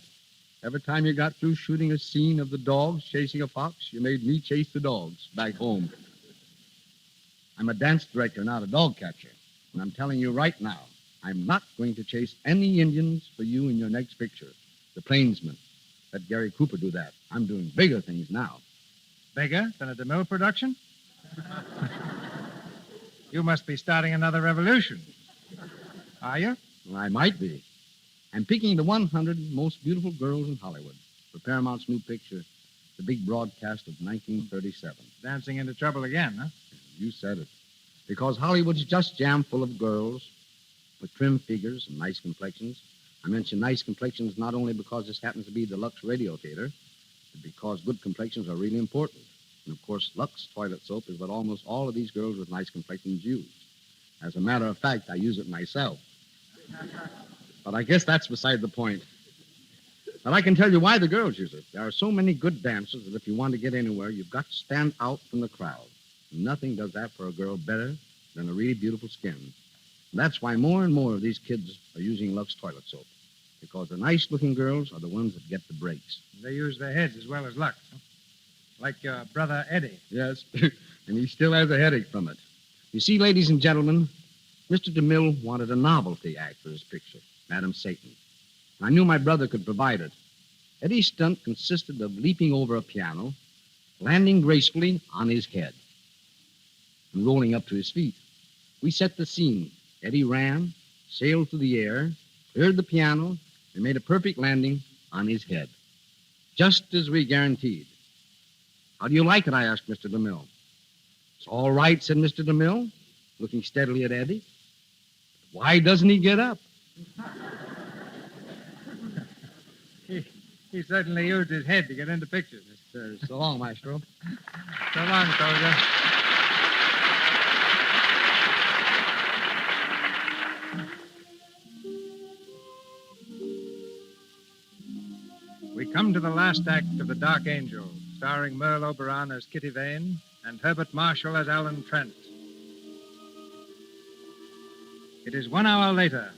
N: Every time you got through shooting a scene of the dogs chasing a fox, you made me chase the dogs back home. I'm a dance director, not a dog catcher. And I'm telling you right now, I'm not going to chase any Indians for you in your next picture. The Plainsman. Let Gary Cooper do that. I'm doing bigger things now.
B: Bigger than a DeMille production? You must be starting another revolution. Are you?
N: Well, I might be. I'm picking the 100 most beautiful girls in Hollywood for Paramount's new picture, the big broadcast of 1937.
B: Dancing into trouble again, huh?
N: You said it. Because Hollywood's just jammed full of girls with trim figures and nice complexions. I mention nice complexions not only because this happens to be the Lux Radio Theatre, but because good complexions are really important. And, of course, Lux toilet soap is what almost all of these girls with nice complexions use. As a matter of fact, I use it myself. But I guess that's beside the point. But I can tell you why the girls use it. There are so many good dancers that if you want to get anywhere, you've got to stand out from the crowd. Nothing does that for a girl better than a really beautiful skin. And that's why more and more of these kids are using Lux toilet soap. Because the nice-looking girls are the ones that get the breaks.
B: They use their heads as well as Lux, huh? Like your brother Eddie.
N: Yes, and he still has a headache from it. You see, ladies and gentlemen, Mr. DeMille wanted a novelty act for his picture, Madam Satan. I knew my brother could provide it. Eddie's stunt consisted of leaping over a piano, landing gracefully on his head, and rolling up to his feet. We set the scene. Eddie ran, sailed through the air, cleared the piano, and made a perfect landing on his head, just as we guaranteed. How do you like it? I asked Mr. DeMille. It's all right, said Mr. DeMille, looking steadily at Eddie. Why doesn't he get up?
B: He certainly used his head to get into pictures.
N: So long, Maestro.
B: So long, soldier. We come to the last act of The Dark Angel, starring Merle Oberon as Kitty Vane and Herbert Marshall as Alan Trent. It is 1 hour later.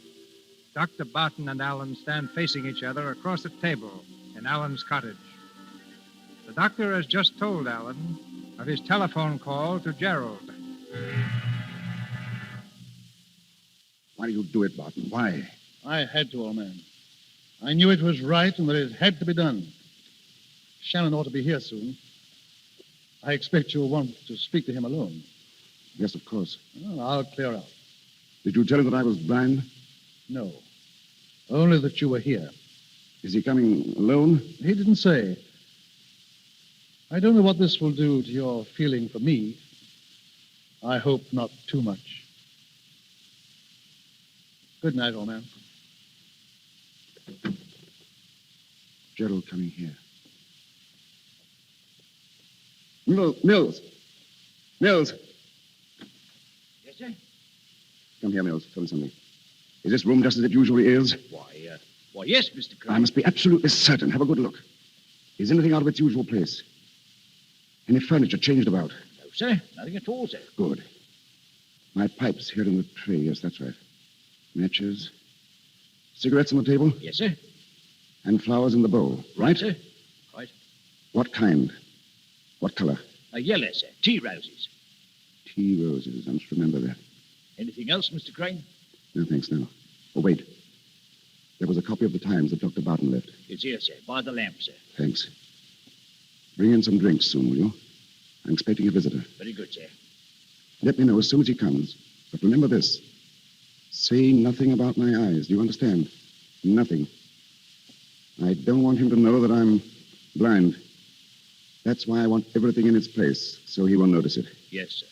B: Dr. Barton and Alan stand facing each other across a table in Alan's cottage. The doctor has just told Alan of his telephone call to Gerald.
H: Why do you do it, Barton? Why?
L: I had to, old man. I knew it was right and that it had to be done. Shannon ought to be here soon. I expect you'll want to speak to him alone.
H: Yes, of course.
L: Well, I'll clear out.
H: Did you tell him that I was blind?
L: No. Only that you were here.
H: Is he coming alone?
L: He didn't say. I don't know what this will do to your feeling for me. I hope not too much. Good night, old man.
H: Gerald coming here. Mills. Mills.
M: Yes, sir?
H: Come here, Mills. Tell me something. Is this room just as it usually is?
M: Why, yes, Mr. Crane.
H: I must be absolutely certain. Have a good look. Is anything out of its usual place? Any furniture changed about?
M: No, sir. Nothing at all, sir.
H: Good. My pipe's here in the tray. Yes, that's right. Matches. Cigarettes on the table?
M: Yes, sir.
H: And flowers in the bowl, right?
M: Sir. Right.
H: What kind? What color?
M: Yellow, sir. Tea roses.
H: Tea roses. I must remember that.
M: Anything else, Mr. Crane?
H: No, thanks, no. Oh, wait. There was a copy of the Times that Dr. Barton left.
M: It's here, sir, by the lamp, sir.
H: Thanks. Bring in some drinks soon, will you? I'm expecting a visitor.
M: Very good, sir.
H: Let me know as soon as he comes. But remember this. Say nothing about my eyes. Do you understand? Nothing. I don't want him to know that I'm blind. That's why I want everything in its place, so he won't notice it.
M: Yes, sir.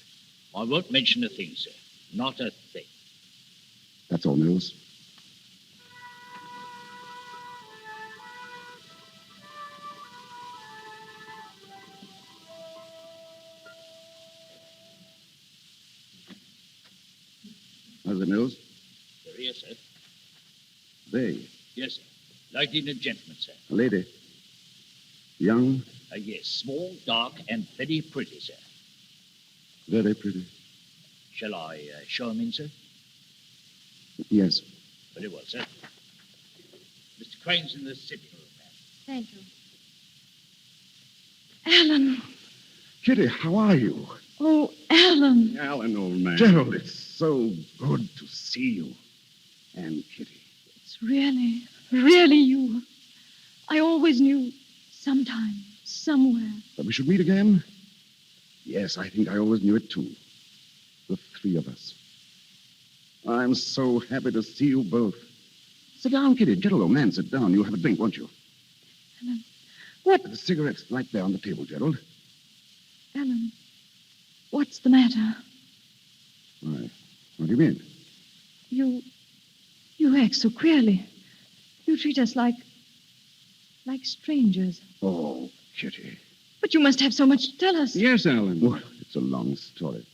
M: I won't mention a thing, sir. Not a thing.
H: That's all, Mills. How's it, Mills?
M: They're here, sir.
H: They?
M: Yes, sir. Lady and a gentleman, sir.
H: A lady. Young?
M: Yes, small, dark, and very pretty, sir.
H: Very pretty.
M: Shall I show him in, sir?
H: Yes.
M: Very well, sir. Mr. Crane's in the sitting room, ma'am.
C: Thank you. Alan.
H: Kitty, how are you?
C: Oh, Alan.
H: Alan, old man. Gerald, it's so good to see you. And Kitty.
C: It's really you. I always knew sometime, somewhere.
H: That we should meet again? Yes, I think I always knew it, too. The three of us. I'm so happy to see you both. Sit down, Kitty. Gentle old man, sit down. You'll have a drink, won't you?
C: Alan, what?
H: The cigarette's right there on the table, Gerald.
C: Alan, what's the matter?
H: Why? What do you mean?
C: You act so queerly. You treat us like strangers.
H: Oh, Kitty.
C: But you must have so much to tell us.
I: Yes, Alan.
H: Well, it's a long story.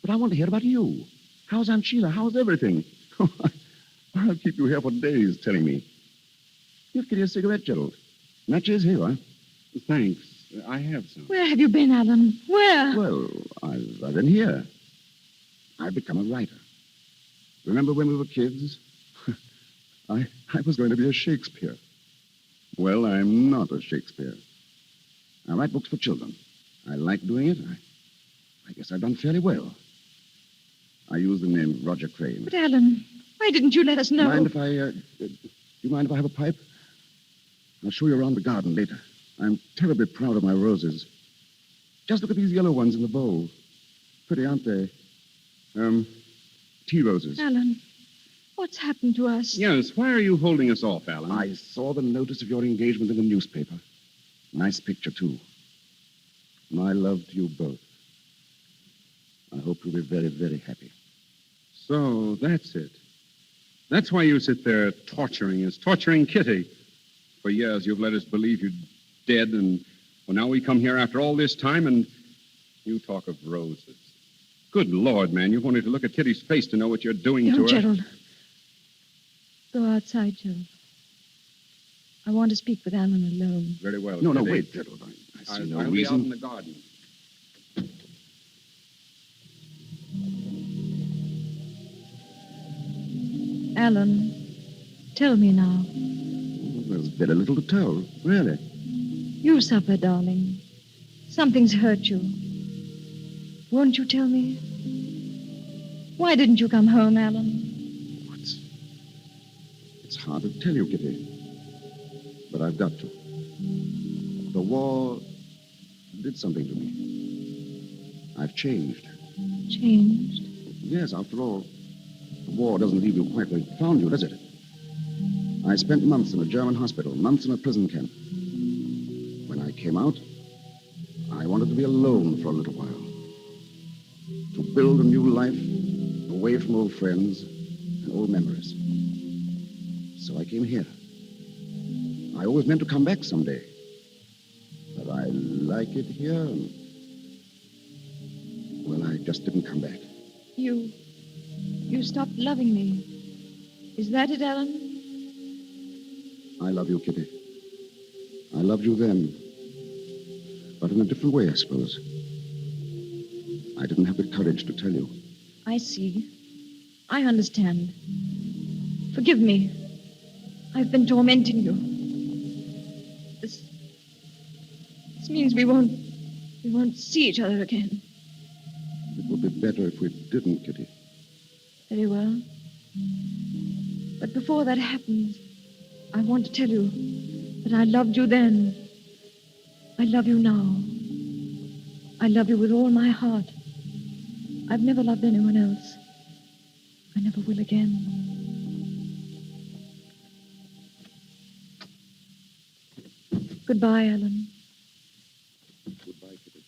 H: But I want to hear about you. How's Aunt Sheila? How's everything? I'll keep you here for days telling me. Give Kitty a cigarette, Gerald. Matches here, huh?
I: Thanks. I have some.
C: Where have you been, Alan? Where?
H: Well, I've been here. I've become a writer. Remember when we were kids? I was going to be a Shakespeare. Well, I'm not a Shakespeare. I write books for children. I like doing it. I guess I've done fairly well. I use the name Roger Crane.
C: But, Alan, why didn't you let us know?
H: Do you mind if I have a pipe? I'll show you around the garden later. I'm terribly proud of my roses. Just look at these yellow ones in the bowl. Pretty, aren't they? Tea roses.
C: Alan, what's happened to us?
I: Yes, why are you holding us off, Alan?
H: I saw the notice of your engagement in the newspaper. Nice picture, too. My love to you both. I hope you'll be very, very happy.
I: So that's it. That's why you sit there torturing us, torturing Kitty. For years you've let us believe you're dead, and well, now we come here after all this time, and you talk of roses. Good Lord, man, you've only to look at Kitty's face to know what you're doing to her.
C: Gerald. Go outside, Gerald. I want to speak with Alan alone.
I: Very well.
H: No,
I: Kitty.
H: wait, Gerald. I see no
I: I'll
H: reason.
I: be out in the garden.
C: Alan, tell me now.
H: There's very little to tell, really.
C: You suffer, darling. Something's hurt you. Won't you tell me? Why didn't you come home, Alan?
H: It's hard to tell you, Kitty. But I've got to. The war did something to me. I've changed.
C: Changed?
H: Yes, after all, the war doesn't leave you quite where it found you, does it? I spent months in a German hospital, months in a prison camp. When I came out, I wanted to be alone for a little while. To build a new life away from old friends and old memories. So I came here. I always meant to come back someday. But I like it here, and... well, I just didn't come back.
C: You stopped loving me. Is that it, Alan?
H: I love you, Kitty. I loved you then. But in a different way, I suppose. I didn't have the courage to tell you.
C: I see. I understand. Forgive me. I've been tormenting you. This means we won't see each other again.
H: It would be better if we didn't, Kitty.
C: Very well. But before that happens, I want to tell you that I loved you then. I love you now. I love you with all my heart. I've never loved anyone else. I never will again. Goodbye, Alan.
H: Goodbye, Kitty.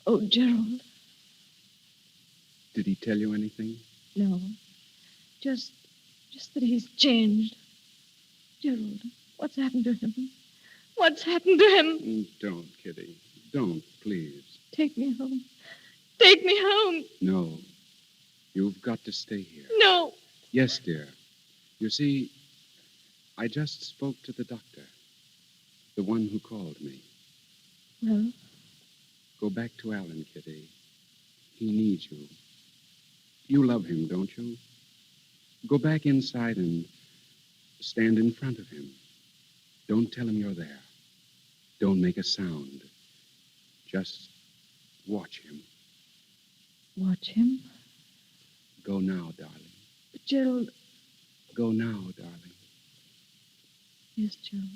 C: Oh, Gerald.
I: Did he tell you anything?
C: No. Just that he's changed. Gerald, what's happened to him? What's happened to him?
I: Don't, Kitty. Don't, please.
C: Take me home. Take me home.
I: No. You've got to stay here.
C: No.
I: Yes, dear. You see, I just spoke to the doctor. The one who called me.
C: Well?
I: Go back to Alan, Kitty. He needs you. You love him, don't you? Go back inside and stand in front of him. Don't tell him you're there. Don't make a sound. Just watch him.
C: Watch him?
I: Go now, darling.
C: But Gerald...
I: Go now, darling.
C: Yes, Gerald.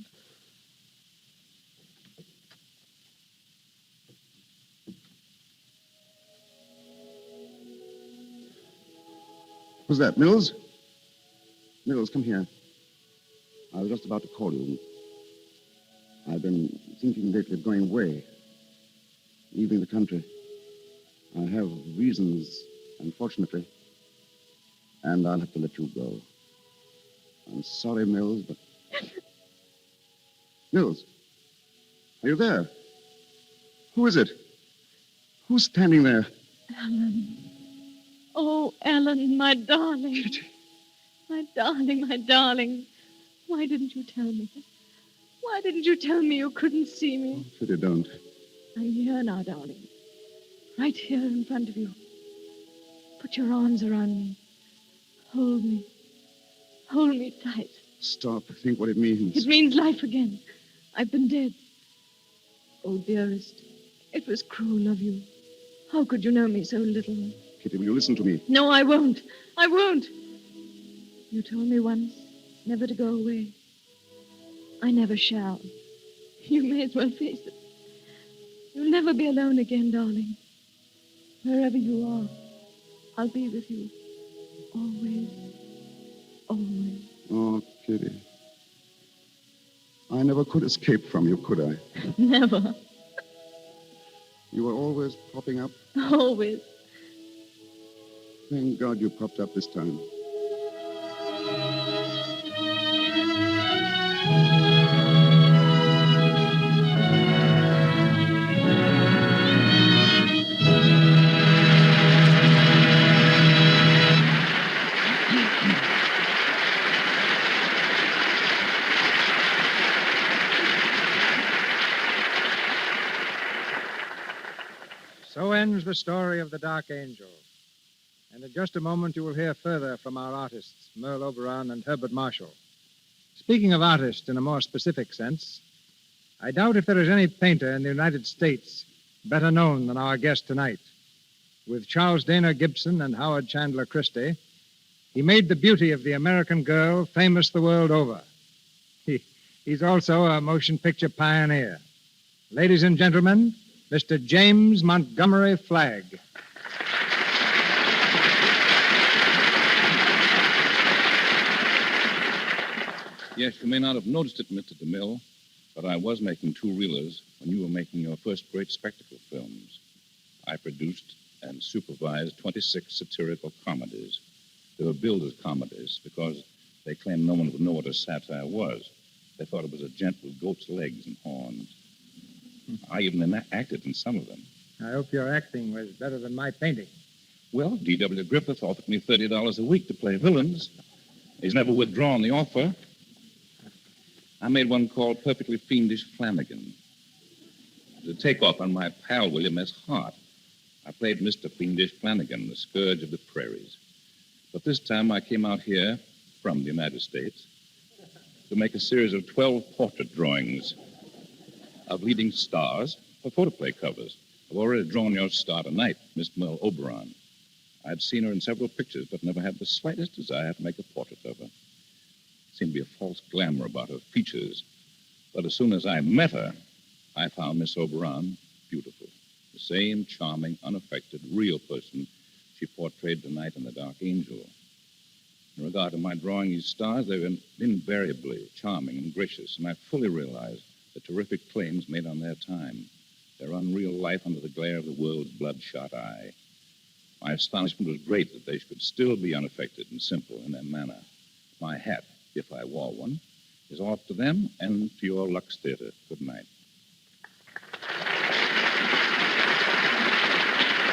H: Who's that, Mills? Mills, come here. I was just about to call you. I've been thinking lately of going away, leaving the country. I have reasons, unfortunately, and I'll have to let you go. I'm sorry, Mills, but... Mills, are you there? Who is it? Who's standing there?
C: Alan. Oh, Alan, my darling.
H: Kitty.
C: My darling, my darling. Why didn't you tell me? Why didn't you tell me you couldn't see me?
H: Oh, Kitty, don't.
C: I'm here now, darling. Right here in front of you. Put your arms around me. Hold me. Hold me tight.
H: Stop. Think what it means.
C: It means life again. I've been dead. Oh, dearest, it was cruel of you. How could you know me so little?
H: Kitty, will you listen to me?
C: No, I won't. I won't. You told me once never to go away. I never shall. You may as well face it. You'll never be alone again, darling. Wherever you are, I'll be with you. Always. Always.
H: Oh, Kitty. I never could escape from you, could I?
C: Never.
H: You were always popping up.
C: Always.
H: Thank God you popped up this time.
B: So ends the story of the Dark Angel. And in just a moment, you will hear further from our artists, Merle Oberon and Herbert Marshall. Speaking of artists in a more specific sense, I doubt if there is any painter in the United States better known than our guest tonight. With Charles Dana Gibson and Howard Chandler Christie, he made the beauty of the American girl famous the world over. He's also a motion picture pioneer. Ladies and gentlemen, Mr. James Montgomery Flagg.
O: Yes, you may not have noticed it, Mr. DeMille, but I was making two-reelers when you were making your first great spectacle films. I produced and supervised 26 satirical comedies. They were billed as comedies because they claimed no one would know what a satire was. They thought it was a gent with goat's legs and horns. I even acted in some of them.
B: I hope your acting was better than my painting.
O: Well, D.W. Griffith offered me $30 a week to play villains. He's never withdrawn the offer. I made one called Perfectly Fiendish Flanagan. To take off on my pal William S. Hart, I played Mr. Fiendish Flanagan, the scourge of the prairies. But this time I came out here from the United States to make a series of 12 portrait drawings of leading stars for photoplay covers. I've already drawn your star tonight, Miss Merle Oberon. I'd seen her in several pictures, but never had the slightest desire to make a portrait of her. There seemed to be a false glamour about her features. But as soon as I met her, I found Miss Oberon beautiful. The same charming, unaffected, real person she portrayed tonight in The Dark Angel. In regard to my drawing these stars, they were invariably charming and gracious, and I fully realized the terrific claims made on their time, their unreal life under the glare of the world's bloodshot eye. My astonishment was great that they could still be unaffected and simple in their manner. My hat, if I wore one, is off to them and to your Lux Theatre. Good night.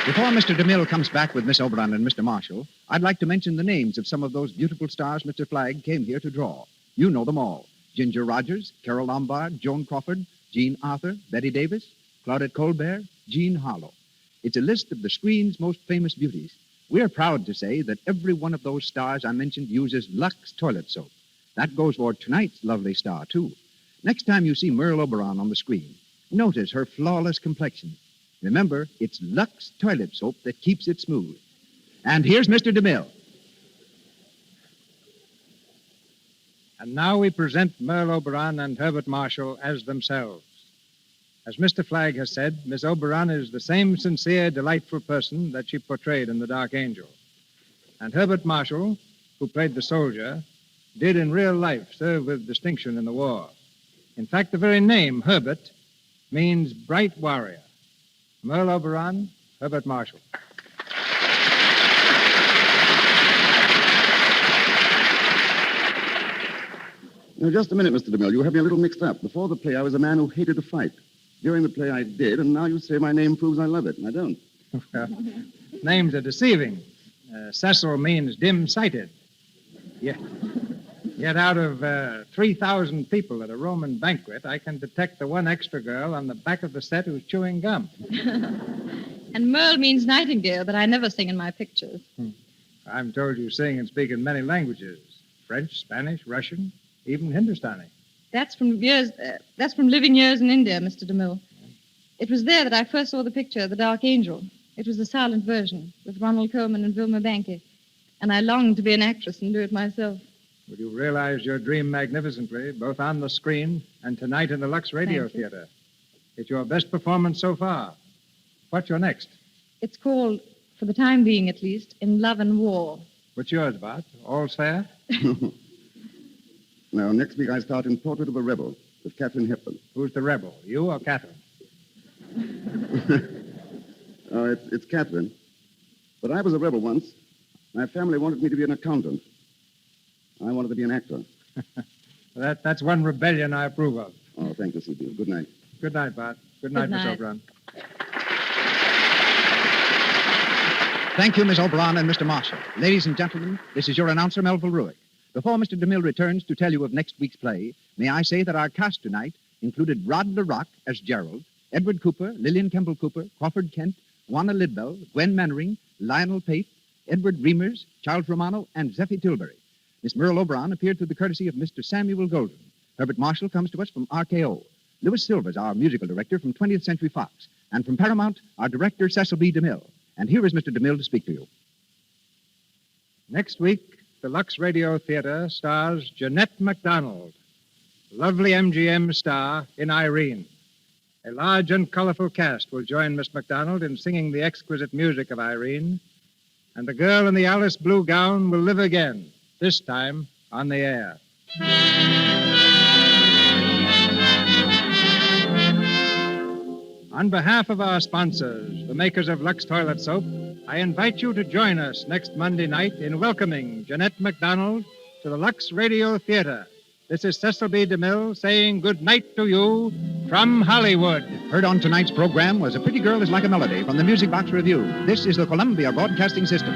A: Before Mr. DeMille comes back with Miss Oberon and Mr. Marshall, I'd like to mention the names of some of those beautiful stars Mr. Flagg came here to draw. You know them all. Ginger Rogers, Carol Lombard, Joan Crawford, Jean Arthur, Betty Davis, Claudette Colbert, Jean Harlow. It's a list of the screen's most famous beauties. We're proud to say that every one of those stars I mentioned uses Lux toilet soap. That goes for tonight's lovely star, too. Next time you see Merle Oberon on the screen, notice her flawless complexion. Remember, it's Lux toilet soap that keeps it smooth. And here's Mr. DeMille.
B: And now we present Merle Oberon and Herbert Marshall as themselves. As Mr. Flagg has said, Miss Oberon is the same sincere, delightful person that she portrayed in The Dark Angel. And Herbert Marshall, who played the soldier, did in real life serve with distinction in the war. In fact, the very name, Herbert, means bright warrior. Merle Oberon, Herbert Marshall.
H: Now, just a minute, Mr. DeMille. You have me a little mixed up. Before the play, I was a man who hated to fight. During the play, I did, and now you say my name proves I love it, and I don't.
B: Names are deceiving. Cecil means dim-sighted. Yet out of 3,000 people at a Roman banquet, I can detect the one extra girl on the back of the set who's chewing gum.
C: And Merle means nightingale, but I never sing in my pictures.
B: I'm told you sing and speak in many languages. French, Spanish, Russian, even Hindustani.
C: That's from living years in India, Mr. DeMille. It was there that I first saw the picture, The Dark Angel. It was the silent version, with Ronald Colman and Vilma Banky. And I longed to be an actress and do it myself.
B: Well, you realized your dream magnificently, both on the screen and tonight in the Lux Radio Theatre. It's your best performance so far. What's your next?
C: It's called, for the time being at least, In Love and War.
B: What's yours, Bart? All's fair?
H: Now, next week I start in Portrait of a Rebel with Katharine Hepburn.
B: Who's the rebel, you or Catherine?
H: Oh, it's Katharine. But I was a rebel once. My family wanted me to be an accountant. I wanted to be an actor.
B: That's one rebellion I approve of.
H: Oh, thank you, C.B. Good night.
B: Good night, Bart. Good night, Miss Oberon.
A: Thank you, Miss Oberon and Mr. Marshall. Ladies and gentlemen, this is your announcer, Melville Ruick. Before Mr. DeMille returns to tell you of next week's play, may I say that our cast tonight included Rod LaRock as Gerald, Edward Cooper, Lillian Kemble Cooper, Crawford Kent, Juana Lidbell, Gwen Mannering, Lionel Pate, Edward Reimers, Charles Romano, and Zeffie Tilbury. Miss Merle Oberon appeared through the courtesy of Mr. Samuel Golden. Herbert Marshall comes to us from RKO. Louis Silver's our musical director from 20th Century Fox. And from Paramount, our director, Cecil B. DeMille. And here is Mr. DeMille to speak to you.
B: Next week, the Lux Radio Theatre stars Jeanette MacDonald, lovely MGM star in Irene. A large and colorful cast will join Miss MacDonald in singing the exquisite music of Irene, and the girl in the Alice blue gown will live again, this time on the air. On behalf of our sponsors, the makers of Lux Toilet Soap, I invite you to join us next Monday night in welcoming Jeanette MacDonald to the Lux Radio Theatre. This is Cecil B. DeMille saying good night to you from Hollywood.
A: Heard on tonight's program was A Pretty Girl is Like a Melody from the Music Box Review. This is the Columbia Broadcasting System.